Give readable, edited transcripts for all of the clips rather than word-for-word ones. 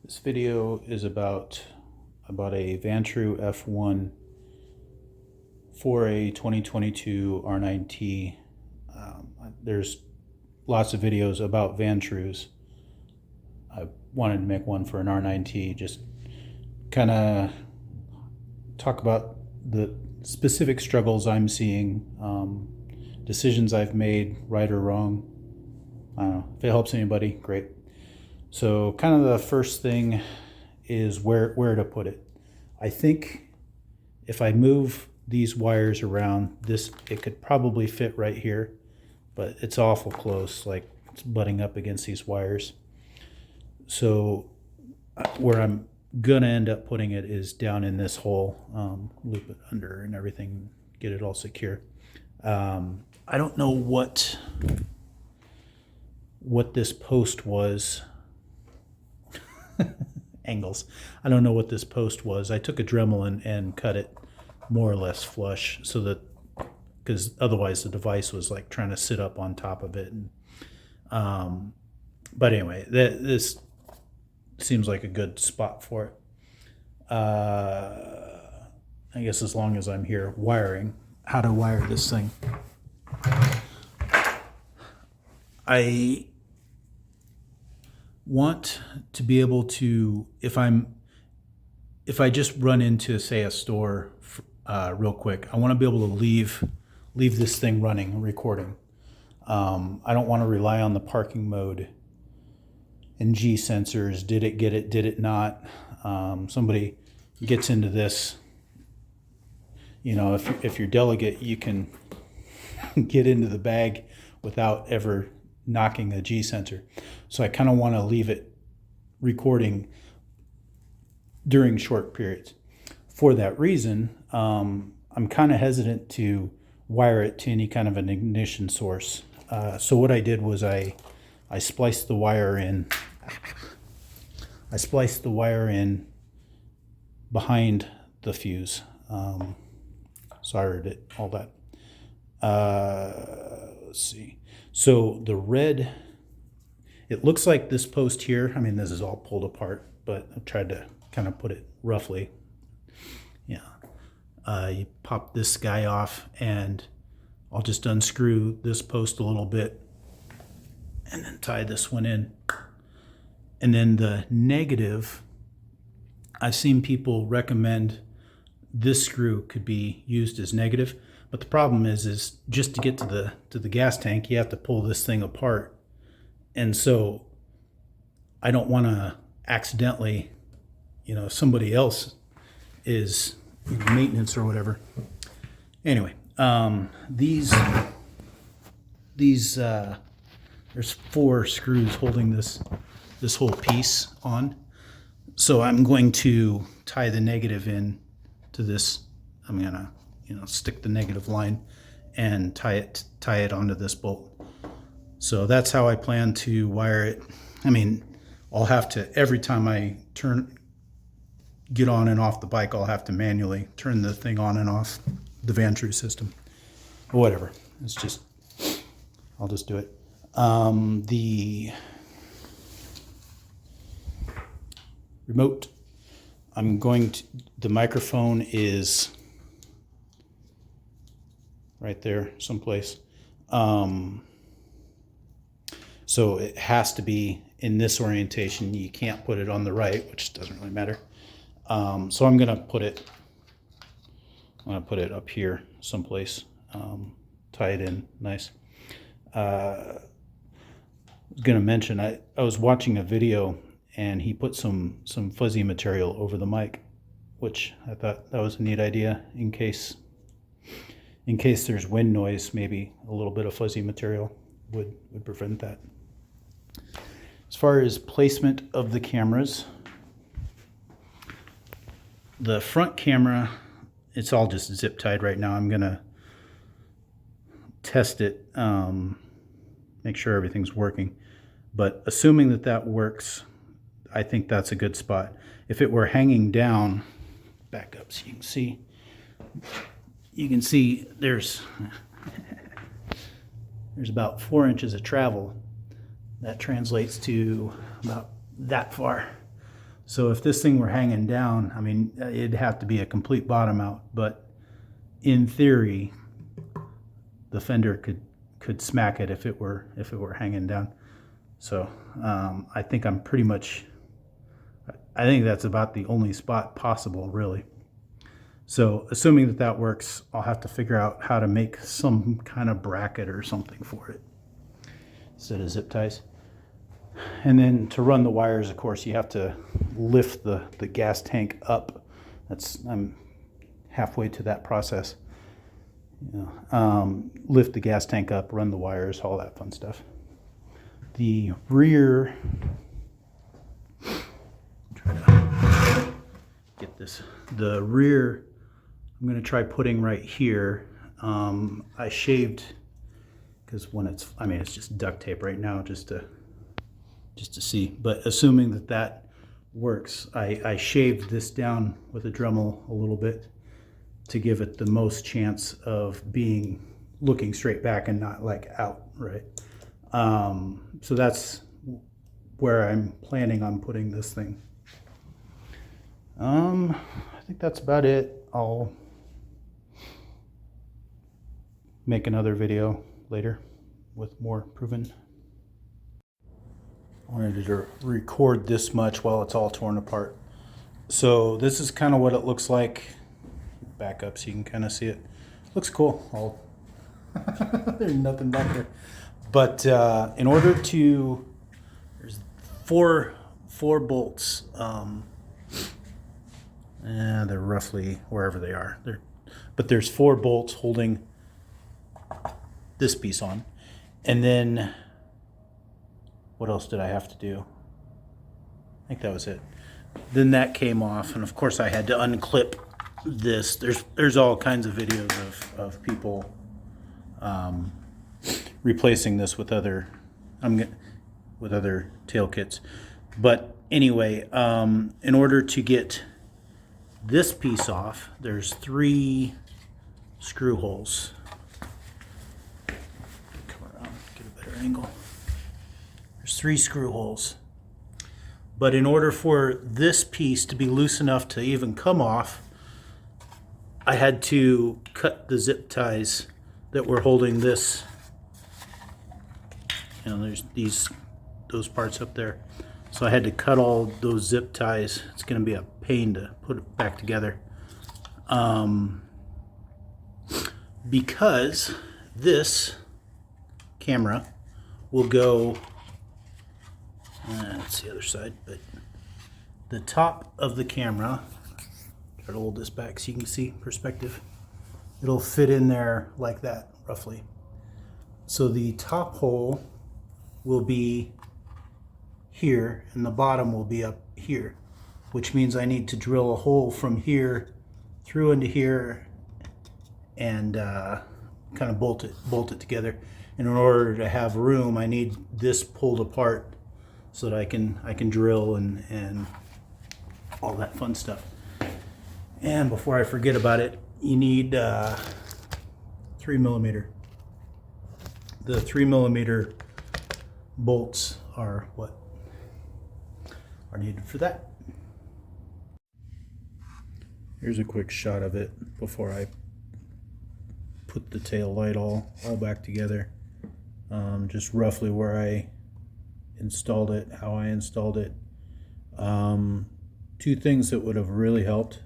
This video is about a vantrue F1 for a 2022 R9T. There's lots of videos about vantrues. I wanted to make one for an R9T, just kind of talk about the specific struggles I'm seeing, decisions I've made, right or wrong. I don't know. If it helps anybody, great. So kind of the first thing is where to put it. I think if I move these wires around, it could probably fit right here, but it's awful close, like it's butting up against these wires. So where I'm gonna end up putting it is down in this hole, loop it under and everything, get it all secure. I don't know what this post was. Angles. I don't know what this post was. I took a Dremel and cut it more or less flush, so that, because otherwise the device was like trying to sit up on top of it. And, but anyway, this seems like a good spot for it. I guess as long as I'm here wiring, how to wire this thing. I want to be able to, if I just run into, say, a store real quick, I want to be able to leave this thing running, recording. I don't want to rely on the parking mode and G sensors. Did it get it? Did it not? Somebody gets into this, you know, if you're delegate, you can get into the bag without ever knocking a G sensor. So I kind of want to leave it recording during short periods. For that reason, I'm kind of hesitant to wire it to any kind of an ignition source. So what I did was I spliced the wire in. I spliced the wire in behind the fuse. Soldered it, all that. Let's see. So the red, it looks like this post here, I mean, this is all pulled apart, but I tried to kind of put it roughly. Yeah. You pop this guy off, and I'll just unscrew this post a little bit and then tie this one in. And then the negative, I've seen people recommend this screw could be used as negative. But the problem is just to get to the gas tank, you have to pull this thing apart. And so I don't want to accidentally, you know, somebody else is maintenance or whatever. Anyway, these there's 4 screws holding this whole piece on. So I'm going to tie the negative in to this. I'm gonna, you know, stick the negative line and tie it onto this bolt. So that's how I plan to wire it. I mean, I'll have to, every time I get on and off the bike, I'll have to manually turn the thing on and off the vantrue system. Or whatever. It's just, I'll just do it. The remote, the microphone is right there someplace. So it has to be in this orientation. You can't put it on the right, which doesn't really matter. So I'm gonna put it up here someplace, tie it in nice. I was gonna mention, I was watching a video and he put some fuzzy material over the mic, which I thought that was a neat idea in case there's wind noise. Maybe a little bit of fuzzy material would prevent that. As far as placement of the cameras, the front camera, it's all just zip tied right now. I'm gonna test it, make sure everything's working. But assuming that works, I think that's a good spot. If it were hanging down, back up so you can see there's about 4 inches of travel. That translates to about that far. So if this thing were hanging down, I mean, it'd have to be a complete bottom out, but in theory, the fender could smack it if it were hanging down. So I think I think that's about the only spot possible, really. So assuming that that works, I'll have to figure out how to make some kind of bracket or something for it instead of zip ties. And then to run the wires, of course, you have to lift the gas tank up. I'm halfway to that process. Lift the gas tank up, run the wires, all that fun stuff. The rear, try to get this. The rear, I'm going to try putting right here. I shaved, because when it's just duct tape right now, just to see. But assuming that that works, I shaved this down with a Dremel a little bit to give it the most chance of looking straight back and not like out, right? So that's where I'm planning on putting this thing. I think that's about it. I'll make another video later with more proven. I wanted to record this much while it's all torn apart. So this is kind of what it looks like. Back up so you can kind of see it. Looks cool. There's nothing back there. But in order to, there's four bolts. They're roughly wherever they are. But there's 4 bolts holding this piece on. And then, what else did I have to do? I think that was it. Then that came off, and of course I had to unclip this. There's all kinds of videos of people replacing this with other tail kits. But anyway, in order to get this piece off, there's 3 screw holes. Come around, get a better angle. There's 3 screw holes. But in order for this piece to be loose enough to even come off, I had to cut the zip ties that were holding this. There's those parts up there. So I had to cut all those zip ties. It's going to be a pain to put it back together. Because this camera will go, that's the other side, but the top of the camera, try to hold this back so you can see perspective. It'll fit in there like that, roughly. So the top hole will be here and the bottom will be up here, which means I need to drill a hole from here through into here and kind of bolt it together. And in order to have room, I need this pulled apart so that I can drill and all that fun stuff. And before I forget about it, you need 3mm. The 3mm bolts are what are needed for that. Here's a quick shot of it before I put the tail light all back together. Just roughly where I installed it, how I installed it. 2 things that would have really helped.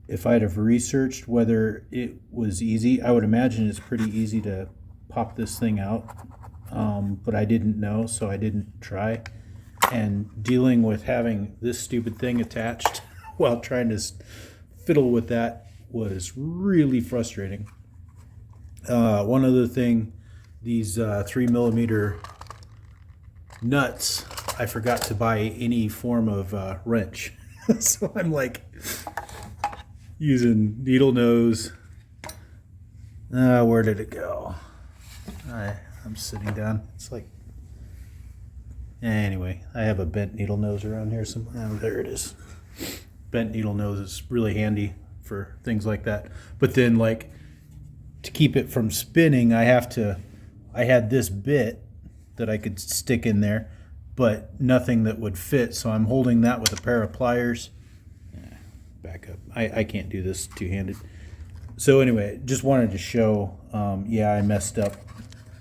If I'd have researched whether it was easy, I would imagine it's pretty easy to pop this thing out, but I didn't know, so I didn't try. And dealing with having this stupid thing attached while trying to fiddle with that was really frustrating. One other thing, these 3mm nuts, I forgot to buy any form of wrench. So I'm like using needle nose. Where did it go? I'm sitting down. It's like, anyway, I have a bent needle nose around here somewhere. Oh, there it is. Bent needle nose is really handy for things like that. But then, like, to keep it from spinning, I had this bit that I could stick in there, but nothing that would fit. So I'm holding that with a pair of pliers. Back up. I can't do this two-handed. So anyway, just wanted to show, yeah, I messed up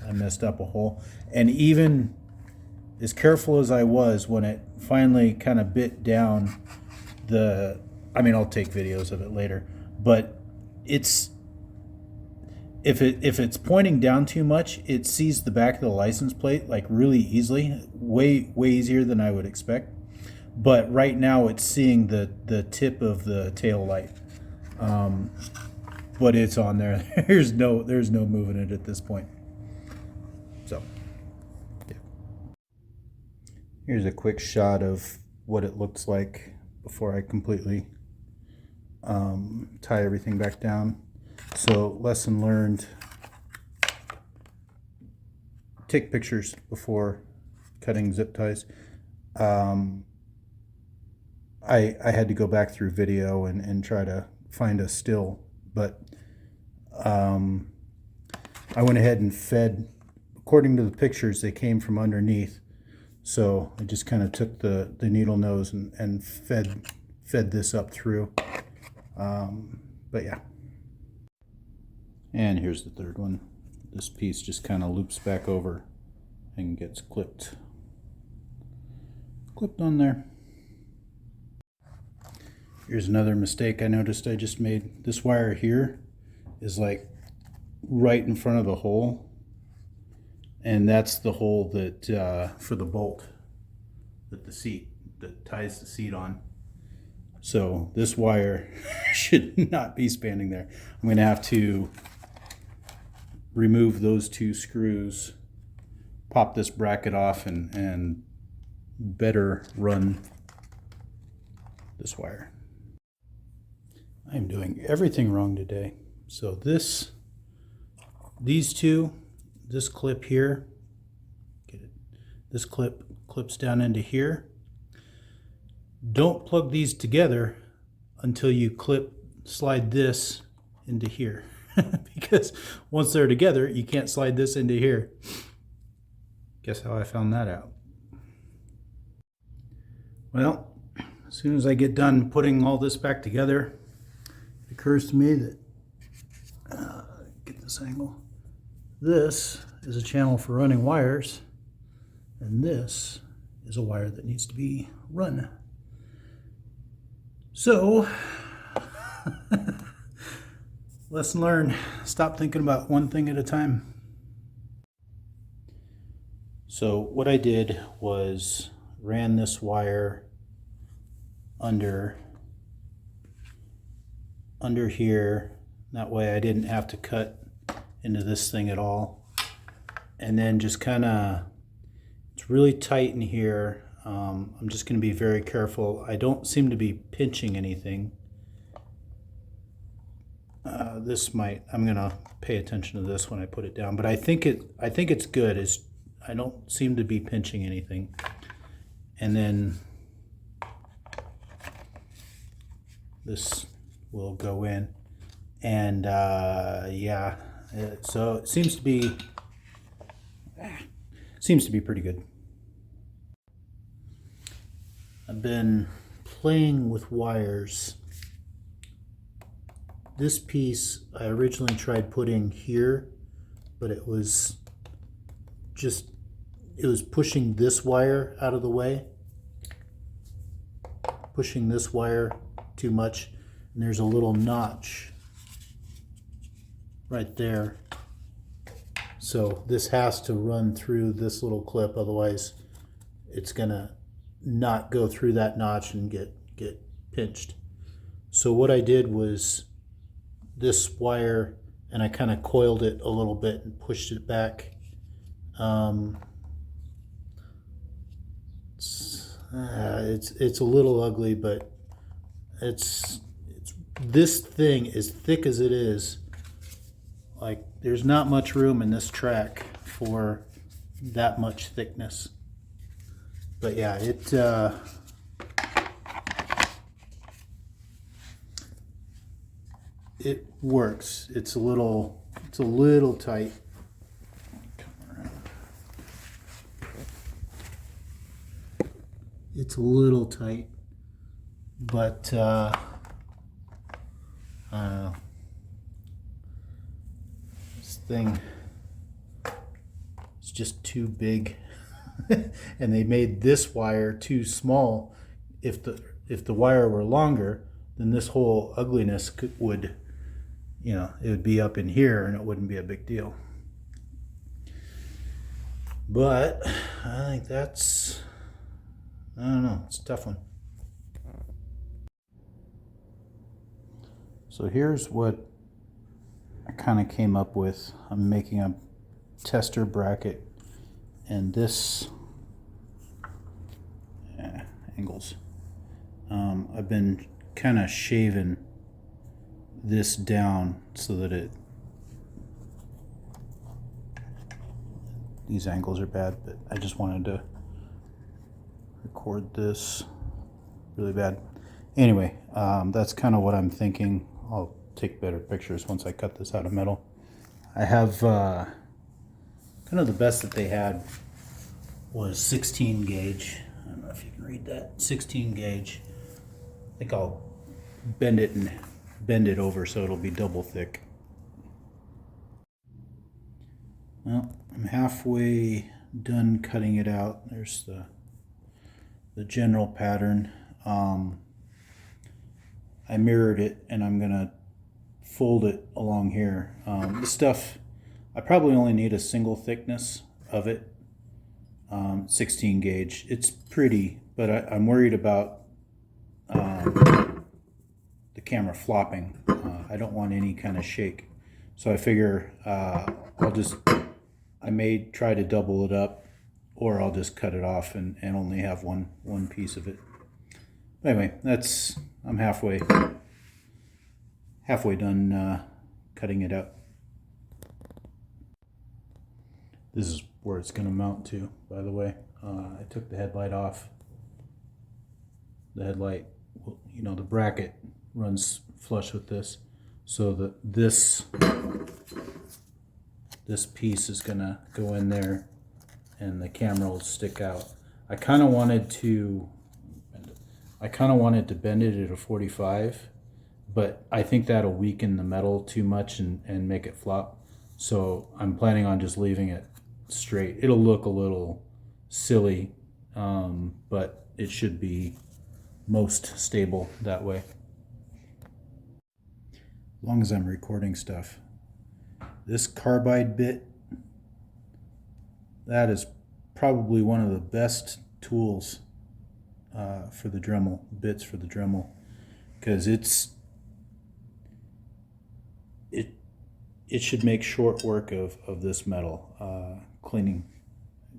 a hole. And even as careful as I was, when it finally kind of bit down I mean, I'll take videos of it later, but if it's pointing down too much, it sees the back of the license plate like really easily, way easier than I would expect. But right now it's seeing the tip of the tail light, but it's on there. There's no moving it at this point. So yeah. Here's a quick shot of what it looks like before I completely tie everything back down. So lesson learned: take pictures before cutting zip ties. I had to go back through video and try to find a still, but I went ahead and fed, according to the pictures, they came from underneath. So I just kind of took the needle nose and fed this up through. But yeah. And here's the third one. This piece just kind of loops back over and gets clipped on there. Here's another mistake I noticed I just made. This wire here is like right in front of the hole, and that's the hole that for the bolt that ties the seat on. So this wire should not be spanning there. I'm going to have to remove those two screws, pop this bracket off, and better run this wire. I'm doing everything wrong today. So these two, this clip here, get it? This clip clips down into here. Don't plug these together until you slide this into here. Because once they're together, you can't slide this into here. Guess how I found that out? Well, as soon as I get done putting all this back together, it occurs to me that, get this angle, this is a channel for running wires, and this is a wire that needs to be run. So, lesson learned, stop thinking about one thing at a time. So what I did was ran this wire under here. That way I didn't have to cut into this thing at all. And then just kind of, it's really tight in here. I'm just going to be very careful. I don't seem to be pinching anything. I'm going to pay attention to this when I put it down, but I think it's good. I don't seem to be pinching anything. And then this will go in, and yeah, so it seems to be pretty good. I've been playing with wires. This piece I originally tried putting here, but it was pushing this wire out of the way, pushing this wire too much, and there's a little notch right there. So this has to run through this little clip, otherwise it's gonna not go through that notch and get pinched. So what I did was this wire, and I kind of coiled it a little bit and pushed it back. It's a little ugly, but this thing, as thick as it is, like there's not much room in this track for that much thickness. But yeah, it works. It's a little tight. Come around. it's a little tight, but this thing is just too big. And they made this wire too small. If the wire were longer, then this whole ugliness would, you know, it would be up in here and it wouldn't be a big deal. But I think that's, I don't know, it's a tough one. So here's what I kind of came up with. I'm making a tester bracket, and this angles. I've been kind of shaving this down so that these angles are bad, but I just wanted to record this really bad. Anyway, that's kind of what I'm thinking. I'll take better pictures once I cut this out of metal. I have kind of the best that they had was 16 gauge. I don't know if you can read that. 16 gauge. I think I'll bend it over so it'll be double thick. Well, I'm halfway done cutting it out. There's the general pattern. I mirrored it, and I'm gonna fold it along here. This stuff, I probably only need a single thickness of it. 16 gauge. It's pretty, but I'm worried about the camera flopping. I don't want any kind of shake, so I figure I may try to double it up, or I'll just cut it off and only have one piece of it. Anyway, I'm halfway done cutting it out. This is where it's going to mount to, by the way. I took the headlight off. The headlight, you know, the bracket runs flush with this, so that this piece is going to go in there and the camera will stick out. I kind of wanted to bend it at a 45, but I think that'll weaken the metal too much and make it flop. So I'm planning on just leaving it straight. It'll look a little silly, but it should be most stable that way. As long as I'm recording stuff. This carbide bit, that is probably one of the best tools for the Dremel, bits for the Dremel, because it should make short work of this metal. Cleaning,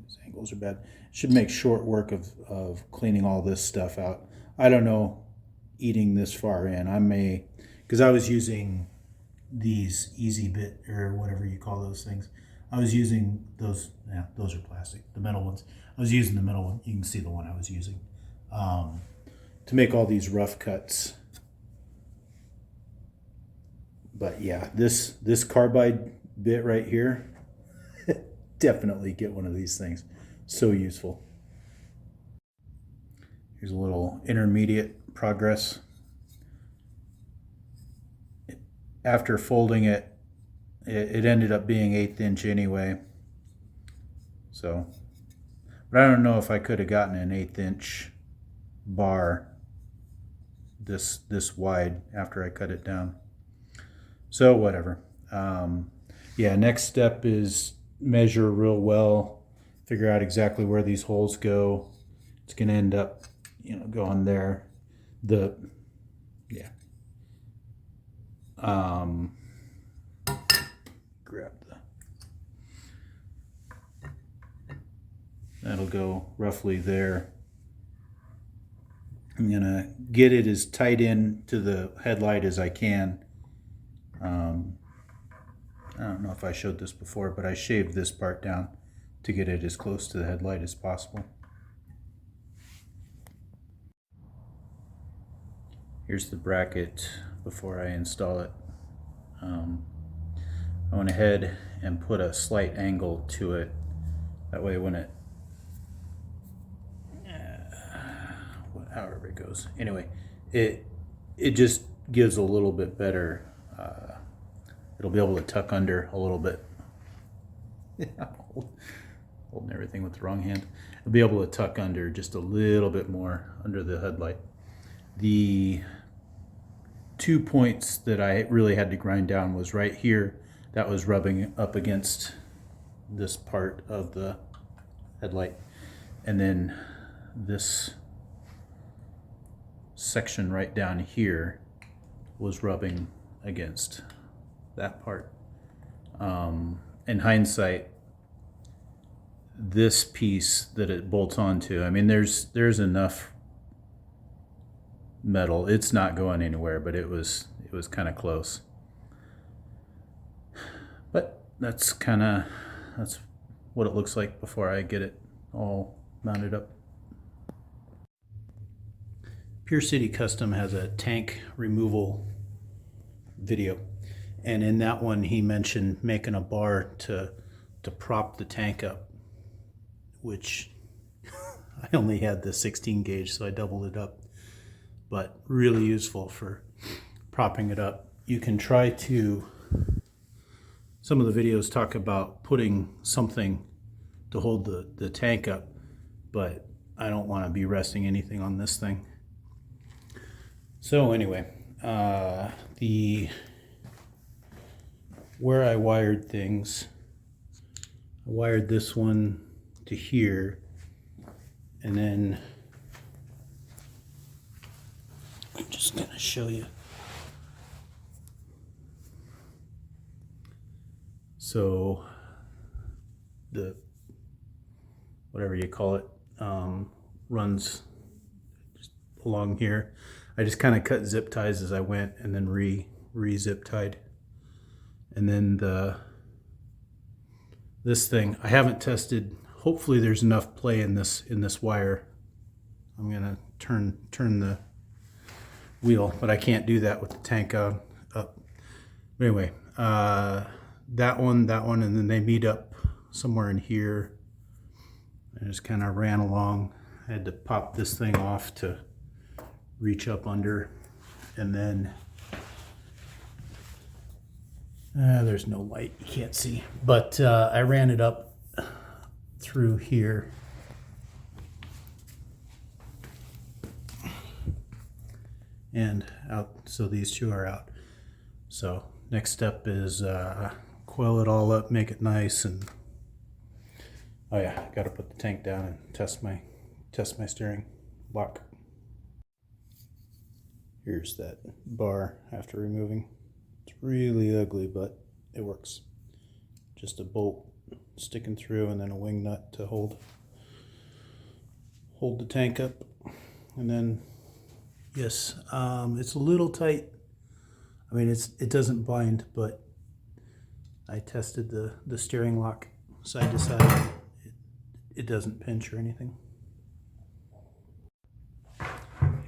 these angles are bad. It should make short work of cleaning all this stuff out. I don't know, eating this far in, I may, because I was using these Easy Bit or whatever you call those things. I was using those, yeah, those are plastic, the metal ones. I was using the metal one. You can see the one I was using to make all these rough cuts. But yeah, this carbide bit right here, definitely get one of these things. So useful. Here's a little intermediate progress. After folding it, it ended up being 1/8 inch anyway. So, but I don't know if I could have gotten an 1/8 inch bar this wide after I cut it down. So whatever. Yeah, next step is measure real well, figure out exactly where these holes go. It's going to end up, you know, going there. Grab that'll go roughly there. I'm gonna get it as tight in to the headlight as I can. I don't know if I showed this before, but I shaved this part down to get it as close to the headlight as possible. Here's the bracket before I install it. I went ahead and put a slight angle to it. That way when however it goes. Anyway, it just gives a little bit better. It'll be able to tuck under a little bit. Holding everything with the wrong hand. It'll be able to tuck under just a little bit more under the headlight. The 2 points that I really had to grind down was right here. That was rubbing up against this part of the headlight, and then this section right down here was rubbing against that part. In hindsight, this piece that it bolts onto, I mean, there's enough metal. It's not going anywhere, but it was kind of close. But that's what it looks like before I get it all mounted up. Pure City Custom has a tank removal video, and in that one he mentioned making a bar to prop the tank up, which I only had the 16 gauge, so I doubled it up, but really useful for propping it up. You can try to, some of the videos talk about putting something to hold the tank up, but I don't want to be resting anything on this thing. So anyway, where I wired things, I wired this one to here, and then I'm just going to show you. So the, whatever you call it, runs just along here. I just kind of cut zip ties as I went, and then re-zip tied. And then this thing, I haven't tested. Hopefully there's enough play in this wire. I'm gonna turn the wheel, but I can't do that with the tank up. But anyway, that one, and then they meet up somewhere in here. I just kind of ran along. I had to pop this thing off to reach up under, and then there's no light, you can't see, but I ran it up through here, and out, so these two are out. So next step is coil it all up, make it nice, and oh yeah, got to put the tank down and test my steering lock. Here's that bar after removing. It's really ugly, but it works. Just a bolt sticking through, and then a wing nut to hold the tank up. And then, yes, it's a little tight. I mean, it doesn't bind, but I tested the steering lock side to side. It doesn't pinch or anything.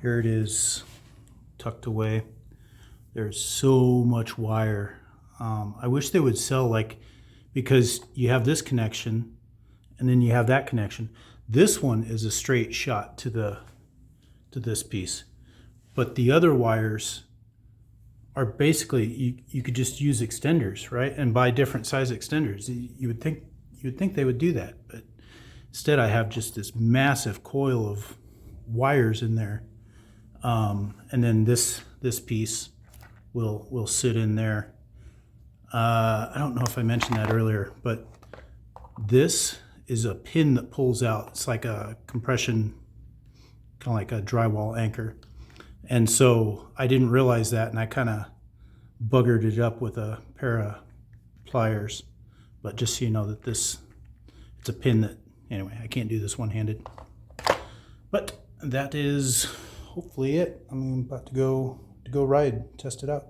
Here it is, tucked away. There's so much wire. I wish they would sell, like, because you have this connection and then you have that connection. This one is a straight shot to this piece, but the other wires are basically, you could just use extenders, right? And buy different size extenders. You would think they would do that, but instead I have just this massive coil of wires in there. And then this piece will sit in there. I don't know if I mentioned that earlier, but this is a pin that pulls out. It's like a compression, kind of like a drywall anchor. And so I didn't realize that, and I kind of buggered it up with a pair of pliers. But just so you know that it's a pin that, anyway, I can't do this one-handed. But that is hopefully it. I'm about to go ride, test it out.